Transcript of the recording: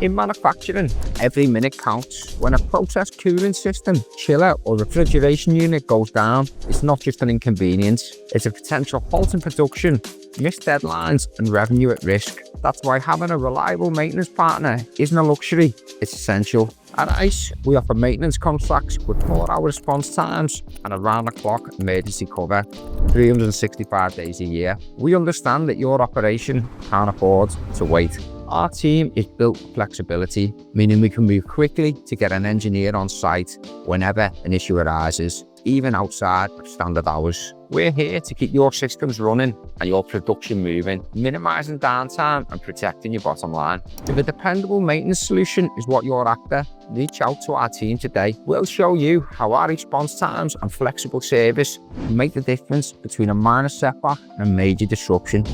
In manufacturing, every minute counts. When a process cooling system, chiller or refrigeration unit goes down, it's not just an inconvenience, it's a potential halt in production, missed deadlines and revenue at risk. That's why having a reliable maintenance partner isn't a luxury, it's essential. At ICE, we offer maintenance contracts with 4-hour response times and around-the-clock emergency cover, 365 days a year. We understand that your operation can't afford to wait. Our team is built for flexibility, meaning we can move quickly to get an engineer on site whenever an issue arises, even outside of standard hours. We're here to keep your systems running and your production moving, minimizing downtime and protecting your bottom line. If a dependable maintenance solution is what you're after, reach out to our team today. We'll show you how our response times and flexible service make the difference between a minor setback and a major disruption.